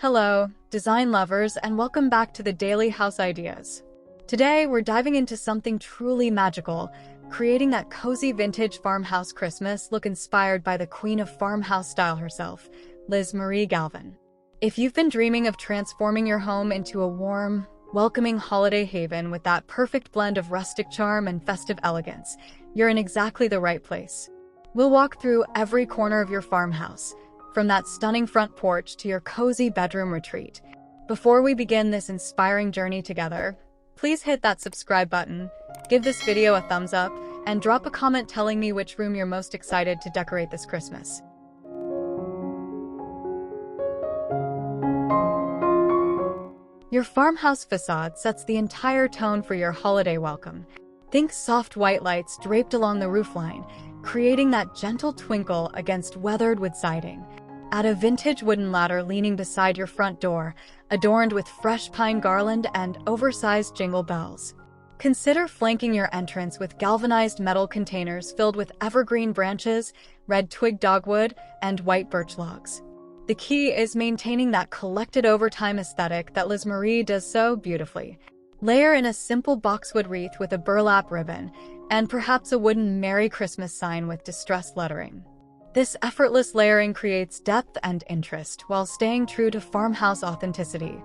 Hello, design lovers, and welcome back to the Daily House Ideas. Today, we're diving into something truly magical, creating that cozy vintage farmhouse Christmas look inspired by the queen of farmhouse style herself, Liz Marie Galvan. If you've been dreaming of transforming your home into a warm, welcoming holiday haven with that perfect blend of rustic charm and festive elegance, you're in exactly the right place. We'll walk through every corner of your farmhouse, from that stunning front porch to your cozy bedroom retreat. Before we begin this inspiring journey together, please hit that subscribe button, give this video a thumbs up, and drop a comment telling me which room you're most excited to decorate this Christmas. Your farmhouse facade sets the entire tone for your holiday welcome. Think soft white lights draped along the roofline, creating that gentle twinkle against weathered wood siding. Add a vintage wooden ladder leaning beside your front door, adorned with fresh pine garland and oversized jingle bells. Consider flanking your entrance with galvanized metal containers filled with evergreen branches, red twig dogwood, and white birch logs. The key is maintaining that collected over time aesthetic that Liz Marie does so beautifully. Layer in a simple boxwood wreath with a burlap ribbon, and perhaps a wooden Merry Christmas sign with distressed lettering. This effortless layering creates depth and interest while staying true to farmhouse authenticity.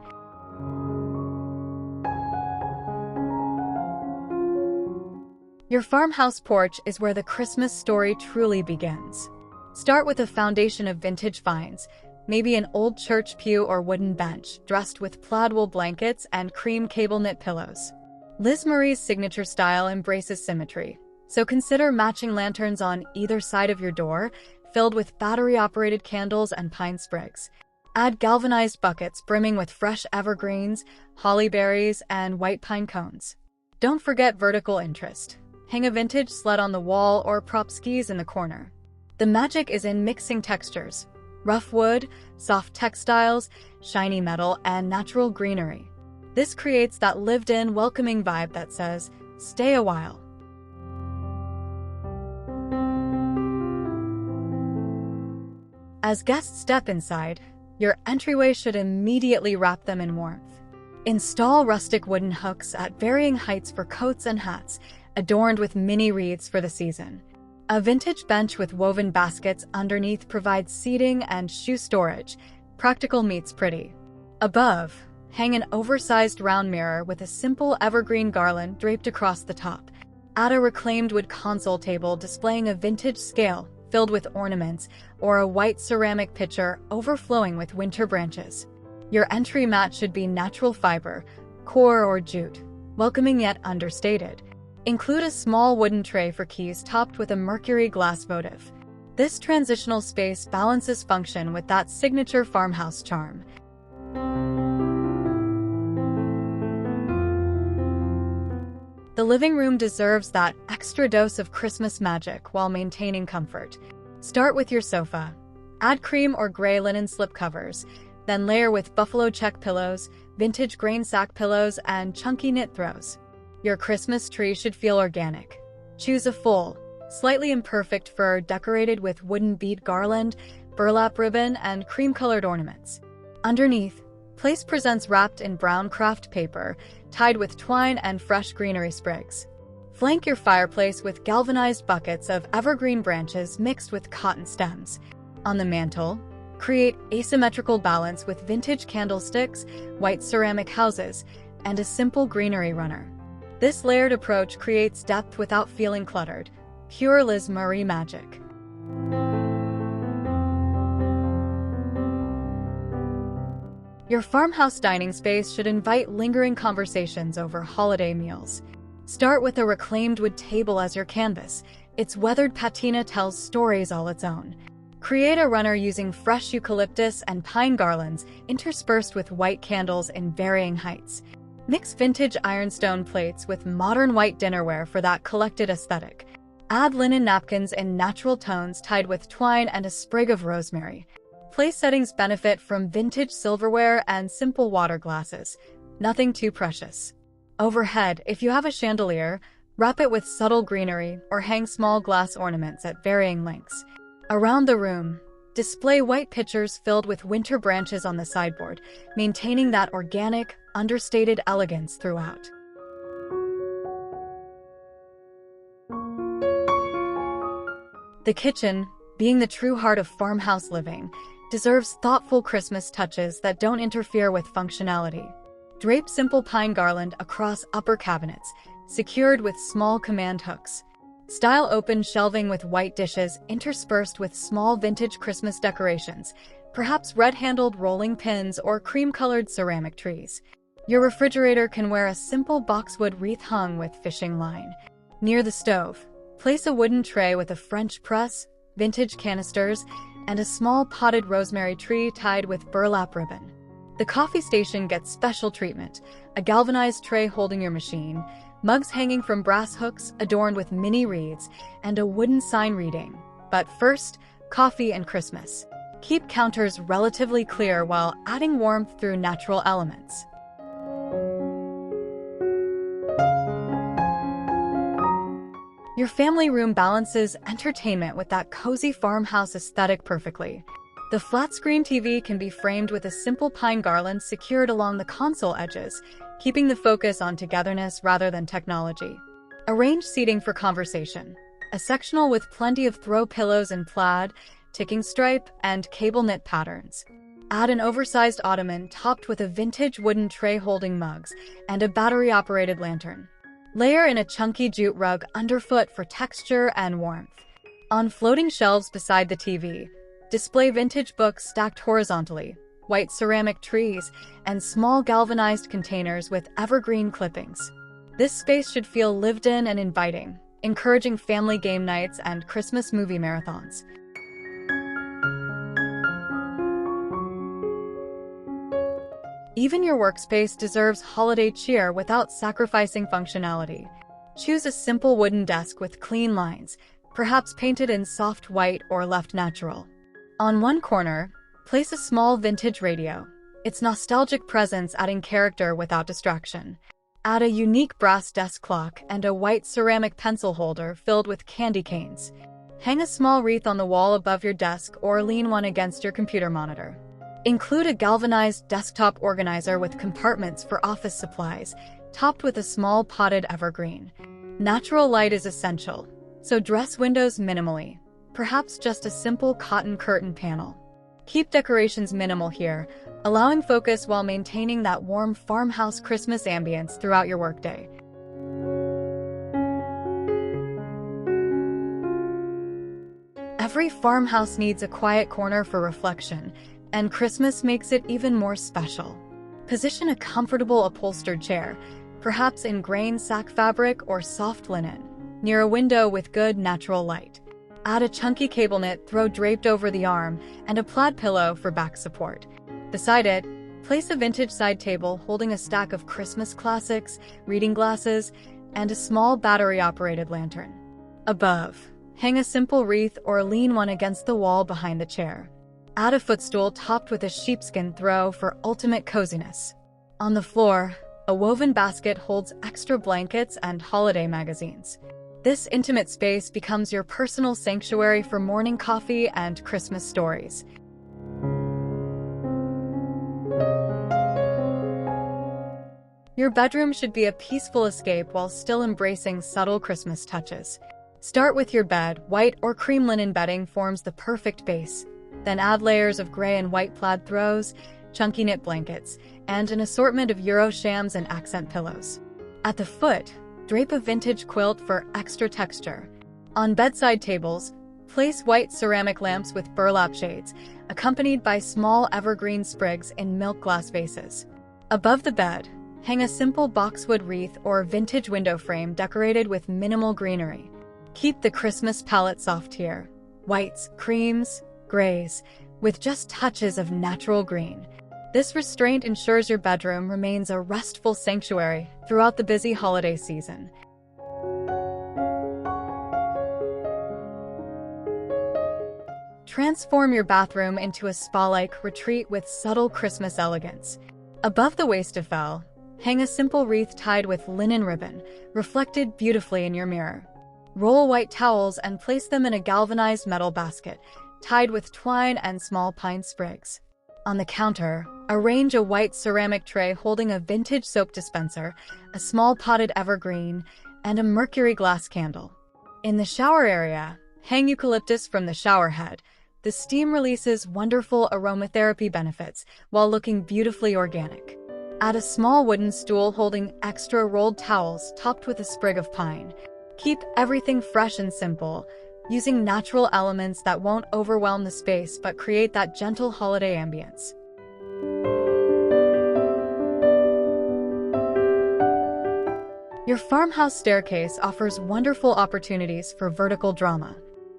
Your farmhouse porch is where the Christmas story truly begins. Start with a foundation of vintage finds, maybe an old church pew or wooden bench dressed with plaid wool blankets and cream cable knit pillows. Liz Marie's signature style embraces symmetry, so consider matching lanterns on either side of your door, filled with battery-operated candles and pine sprigs. Add galvanized buckets brimming with fresh evergreens, holly berries, and white pine cones. Don't forget vertical interest. Hang a vintage sled on the wall or prop skis in the corner. The magic is in mixing textures: rough wood, soft textiles, shiny metal, and natural greenery. This creates that lived-in, welcoming vibe that says, "Stay a while." As guests step inside, your entryway should immediately wrap them in warmth. Install rustic wooden hooks at varying heights for coats and hats, adorned with mini wreaths for the season. A vintage bench with woven baskets underneath provides seating and shoe storage. Practical meets pretty. Above, hang an oversized round mirror with a simple evergreen garland draped across the top. Add a reclaimed wood console table displaying a vintage scale filled with ornaments, or a white ceramic pitcher overflowing with winter branches. Your entry mat should be natural fiber, core or jute, welcoming yet understated. Include a small wooden tray for keys topped with a mercury glass votive. This transitional space balances function with that signature farmhouse charm. The living room deserves that extra dose of Christmas magic while maintaining comfort. Start with your sofa. Add cream or gray linen slipcovers, then layer with buffalo check pillows, vintage grain sack pillows, and chunky knit throws. Your Christmas tree should feel organic. Choose a full, slightly imperfect fir decorated with wooden bead garland, burlap ribbon, and cream-colored ornaments. Underneath, place presents wrapped in brown craft paper, tied with twine and fresh greenery sprigs. Flank your fireplace with galvanized buckets of evergreen branches mixed with cotton stems. On the mantel, create asymmetrical balance with vintage candlesticks, white ceramic houses, and a simple greenery runner. This layered approach creates depth without feeling cluttered. Pure Liz Marie magic. Your farmhouse dining space should invite lingering conversations over holiday meals. Start with a reclaimed wood table as your canvas. Its weathered patina tells stories all its own. Create a runner using fresh eucalyptus and pine garlands interspersed with white candles in varying heights. Mix vintage ironstone plates with modern white dinnerware for that collected aesthetic. Add linen napkins in natural tones tied with twine and a sprig of rosemary. Place settings benefit from vintage silverware and simple water glasses. Nothing too precious. Overhead, if you have a chandelier, wrap it with subtle greenery or hang small glass ornaments at varying lengths. Around the room, Display white pitchers filled with winter branches on the sideboard, maintaining that organic, understated elegance throughout. The kitchen, being the true heart of farmhouse living, deserves thoughtful Christmas touches that don't interfere with functionality. Drape simple pine garland across upper cabinets, secured with small command hooks. Style open shelving with white dishes interspersed with small vintage Christmas decorations, perhaps red-handled rolling pins or cream-colored ceramic trees. Your refrigerator can wear a simple boxwood wreath hung with fishing line. Near the stove, place a wooden tray with a French press, vintage canisters, and a small potted rosemary tree tied with burlap ribbon. The coffee station gets special treatment, a galvanized tray holding your machine, mugs hanging from brass hooks adorned with mini wreaths, and a wooden sign reading, "But first, coffee and Christmas." Keep counters relatively clear while adding warmth through natural elements. Your family room balances entertainment with that cozy farmhouse aesthetic perfectly. The flat-screen TV can be framed with a simple pine garland secured along the console edges, keeping the focus on togetherness rather than technology. Arrange seating for conversation. A sectional with plenty of throw pillows in plaid, ticking stripe, and cable knit patterns. Add an oversized ottoman topped with a vintage wooden tray holding mugs and a battery-operated lantern. Layer in a chunky jute rug underfoot for texture and warmth. On floating shelves beside the TV, display vintage books stacked horizontally, white ceramic trees, and small galvanized containers with evergreen clippings. This space should feel lived in and inviting, encouraging family game nights and Christmas movie marathons. Even your workspace deserves holiday cheer without sacrificing functionality. Choose a simple wooden desk with clean lines, perhaps painted in soft white or left natural. On one corner, place a small vintage radio, its nostalgic presence adding character without distraction. Add a unique brass desk clock and a white ceramic pencil holder filled with candy canes. Hang a small wreath on the wall above your desk or lean one against your computer monitor. Include a galvanized desktop organizer with compartments for office supplies, topped with a small potted evergreen. Natural light is essential, so dress windows minimally, perhaps just a simple cotton curtain panel. Keep decorations minimal here, allowing focus while maintaining that warm farmhouse Christmas ambience throughout your workday. Every farmhouse needs a quiet corner for reflection, and Christmas makes it even more special. Position a comfortable upholstered chair, perhaps in grain sack fabric or soft linen, near a window with good natural light. Add a chunky cable knit throw draped over the arm and a plaid pillow for back support. Beside it, place a vintage side table holding a stack of Christmas classics, reading glasses, and a small battery-operated lantern. Above, hang a simple wreath or lean one against the wall behind the chair. Add a footstool topped with a sheepskin throw for ultimate coziness. On the floor, a woven basket holds extra blankets and holiday magazines. This intimate space becomes your personal sanctuary for morning coffee and Christmas stories. Your bedroom should be a peaceful escape while still embracing subtle Christmas touches. Start with your bed. White or cream linen bedding forms the perfect base. Then add layers of gray and white plaid throws, chunky knit blankets, and an assortment of Euro shams and accent pillows. At the foot, drape a vintage quilt for extra texture. On bedside tables, place white ceramic lamps with burlap shades, accompanied by small evergreen sprigs in milk glass vases. Above the bed, hang a simple boxwood wreath or vintage window frame decorated with minimal greenery. Keep the Christmas palette soft here. Whites, creams, grays, with just touches of natural green. This restraint ensures your bedroom remains a restful sanctuary throughout the busy holiday season. Transform your bathroom into a spa-like retreat with subtle Christmas elegance. Above the wastafel, hang a simple wreath tied with linen ribbon, reflected beautifully in your mirror. Roll white towels and place them in a galvanized metal basket, tied with twine and small pine sprigs. On the counter, arrange a white ceramic tray holding a vintage soap dispenser, a small potted evergreen, and a mercury glass candle. In the shower area, hang eucalyptus from the shower head. The steam releases wonderful aromatherapy benefits while looking beautifully organic. Add a small wooden stool holding extra rolled towels topped with a sprig of pine. Keep everything fresh and simple, using natural elements that won't overwhelm the space but create that gentle holiday ambience. Your farmhouse staircase offers wonderful opportunities for vertical drama.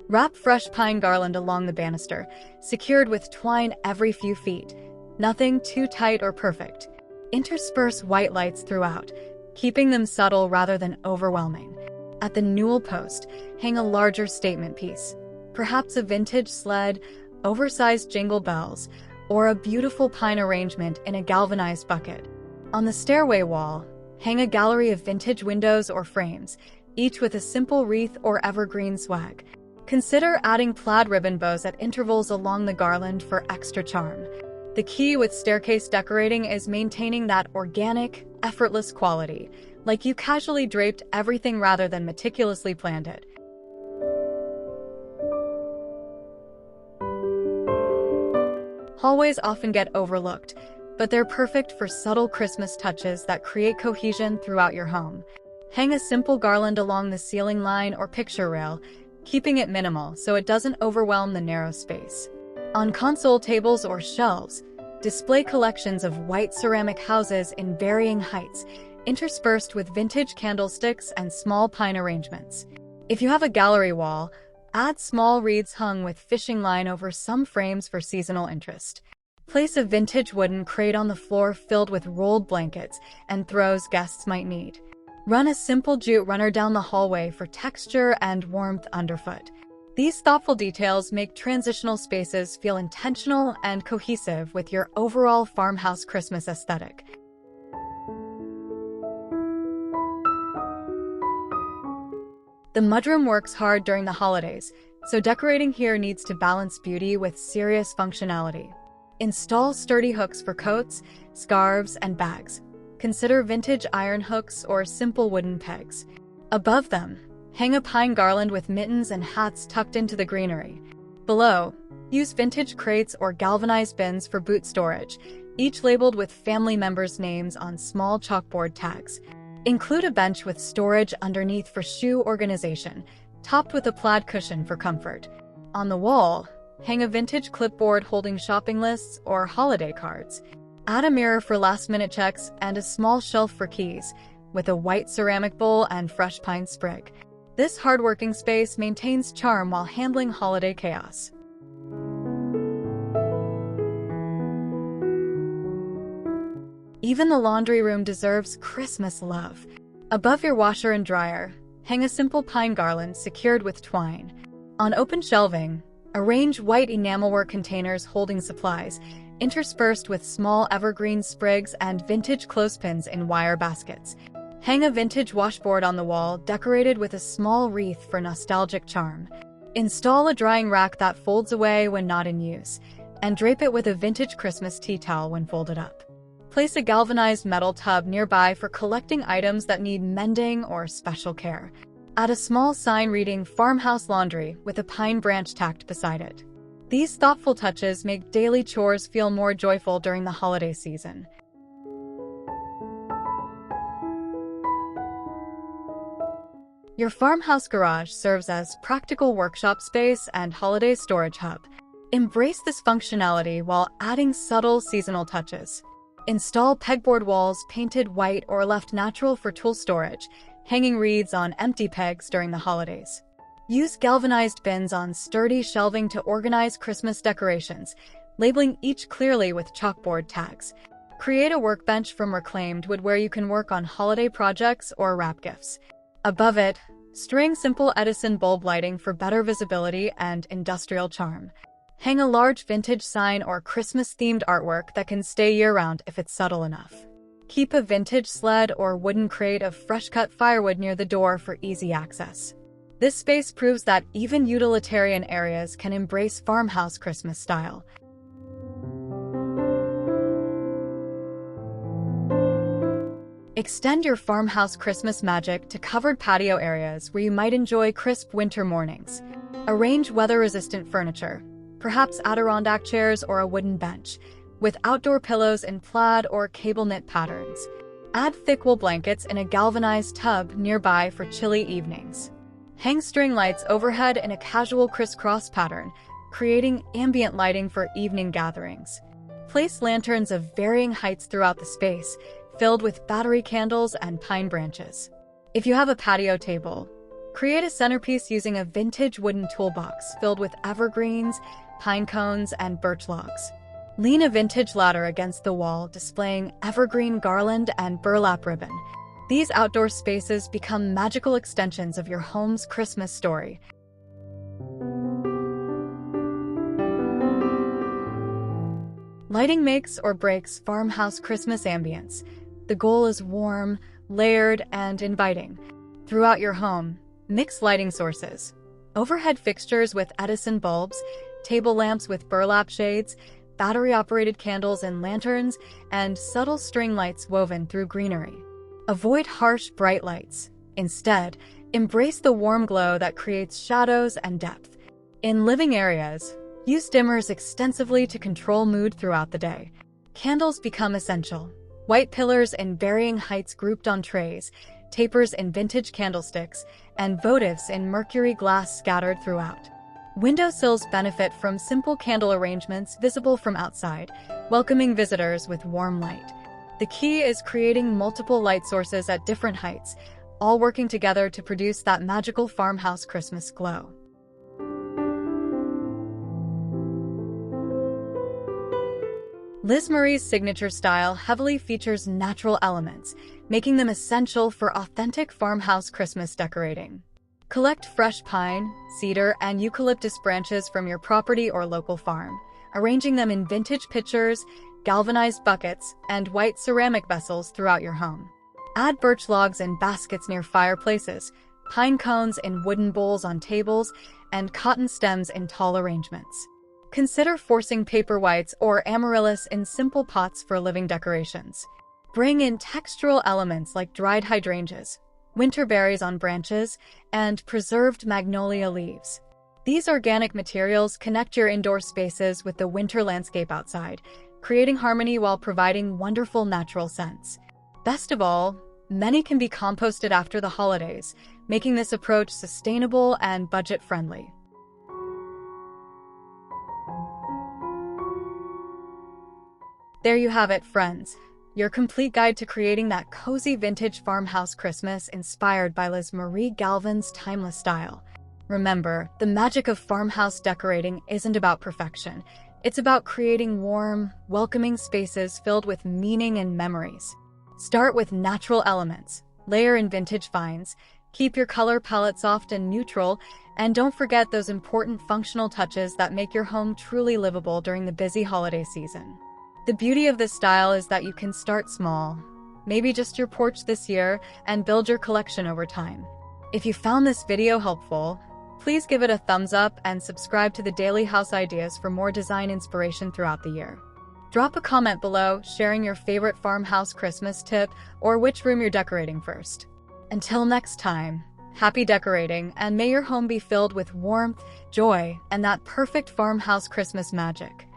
Wrap fresh pine garland along the banister, secured with twine every few feet. Nothing too tight or perfect. Intersperse white lights throughout, keeping them subtle rather than overwhelming. At the newel post, hang a larger statement piece, perhaps a vintage sled, oversized jingle bells, or a beautiful pine arrangement in a galvanized bucket. On the stairway wall, hang a gallery of vintage windows or frames, each with a simple wreath or evergreen swag. Consider adding plaid ribbon bows at intervals along the garland for extra charm. The key with staircase decorating is maintaining that organic, effortless quality, like you casually draped everything rather than meticulously planned it. Hallways often get overlooked, but they're perfect for subtle Christmas touches that create cohesion throughout your home. Hang a simple garland along the ceiling line or picture rail, keeping it minimal so it doesn't overwhelm the narrow space. On console tables or shelves, display collections of white ceramic houses in varying heights, interspersed with vintage candlesticks and small pine arrangements. If you have a gallery wall, add small wreaths hung with fishing line over some frames for seasonal interest. Place a vintage wooden crate on the floor filled with rolled blankets and throws guests might need. Run a simple jute runner down the hallway for texture and warmth underfoot. These thoughtful details make transitional spaces feel intentional and cohesive with your overall farmhouse Christmas aesthetic. The mudroom works hard during the holidays, so decorating here needs to balance beauty with serious functionality. Install sturdy hooks for coats, scarves, and bags. Consider vintage iron hooks or simple wooden pegs. Above them, hang a pine garland with mittens and hats tucked into the greenery. Below, use vintage crates or galvanized bins for boot storage, each labeled with family members' names on small chalkboard tags. Include a bench with storage underneath for shoe organization, topped with a plaid cushion for comfort. On the wall, hang a vintage clipboard holding shopping lists or holiday cards. Add a mirror for last-minute checks and a small shelf for keys, with a white ceramic bowl and fresh pine sprig. This hardworking space maintains charm while handling holiday chaos. Even the laundry room deserves Christmas love. Above your washer and dryer, hang a simple pine garland secured with twine. On open shelving, arrange white enamelwork containers holding supplies, interspersed with small evergreen sprigs and vintage clothespins in wire baskets. Hang a vintage washboard on the wall, decorated with a small wreath for nostalgic charm. Install a drying rack that folds away when not in use, and drape it with a vintage Christmas tea towel when folded up. Place a galvanized metal tub nearby for collecting items that need mending or special care. Add a small sign reading "Farmhouse Laundry" with a pine branch tacked beside it. These thoughtful touches make daily chores feel more joyful during the holiday season. Your farmhouse garage serves as practical workshop space and holiday storage hub. Embrace this functionality while adding subtle seasonal touches. Install pegboard walls painted white or left natural for tool storage, hanging wreaths on empty pegs during the holidays. Use galvanized bins on sturdy shelving to organize Christmas decorations, labeling each clearly with chalkboard tags. Create a workbench from reclaimed wood where you can work on holiday projects or wrap gifts. Above it, string simple Edison bulb lighting for better visibility and industrial charm. Hang a large vintage sign or Christmas-themed artwork that can stay year-round if it's subtle enough. Keep a vintage sled or wooden crate of fresh-cut firewood near the door for easy access. This space proves that even utilitarian areas can embrace farmhouse Christmas style. Extend your farmhouse Christmas magic to covered patio areas where you might enjoy crisp winter mornings. Arrange weather-resistant furniture, perhaps Adirondack chairs or a wooden bench, with outdoor pillows in plaid or cable-knit patterns. Add thick wool blankets in a galvanized tub nearby for chilly evenings. Hang string lights overhead in a casual crisscross pattern, creating ambient lighting for evening gatherings. Place lanterns of varying heights throughout the space, filled with battery candles and pine branches. If you have a patio table, create a centerpiece using a vintage wooden toolbox filled with evergreens, pine cones, and birch logs. Lean a vintage ladder against the wall, displaying evergreen garland and burlap ribbon. These outdoor spaces become magical extensions of your home's Christmas story. Lighting makes or breaks farmhouse Christmas ambience. The goal is warm, layered, and inviting. Throughout your home, mix lighting sources. Overhead fixtures with Edison bulbs, table lamps with burlap shades, battery-operated candles and lanterns, and subtle string lights woven through greenery. Avoid harsh, bright lights. Instead, embrace the warm glow that creates shadows and depth. In living areas, use dimmers extensively to control mood throughout the day. Candles become essential. White pillars in varying heights grouped on trays, tapers in vintage candlesticks, and votives in mercury glass scattered throughout. Windowsills benefit from simple candle arrangements visible from outside, welcoming visitors with warm light. The key is creating multiple light sources at different heights, all working together to produce that magical farmhouse Christmas glow. Liz Marie's signature style heavily features natural elements, making them essential for authentic farmhouse Christmas decorating. Collect fresh pine, cedar, and eucalyptus branches from your property or local farm, arranging them in vintage pitchers, galvanized buckets, and white ceramic vessels throughout your home. Add birch logs in baskets near fireplaces, pine cones in wooden bowls on tables, and cotton stems in tall arrangements. Consider forcing paper whites or amaryllis in simple pots for living decorations. Bring in textural elements like dried hydrangeas, winter berries on branches, and preserved magnolia leaves. These organic materials connect your indoor spaces with the winter landscape outside, creating harmony while providing wonderful natural scents. Best of all, many can be composted after the holidays, making this approach sustainable and budget-friendly. There you have it, friends. Your complete guide to creating that cozy vintage farmhouse Christmas inspired by Liz Marie Galvan's timeless style. Remember, the magic of farmhouse decorating isn't about perfection. It's about creating warm, welcoming spaces filled with meaning and memories. Start with natural elements, layer in vintage finds, keep your color palette soft and neutral, and don't forget those important functional touches that make your home truly livable during the busy holiday season. The beauty of this style is that you can start small, maybe just your porch this year, and build your collection over time. If you found this video helpful, please give it a thumbs up and subscribe to the Daily House Ideas for more design inspiration throughout the year. Drop a comment below sharing your favorite farmhouse Christmas tip or which room you're decorating first. Until next time, happy decorating, and may your home be filled with warmth, joy, and that perfect farmhouse Christmas magic.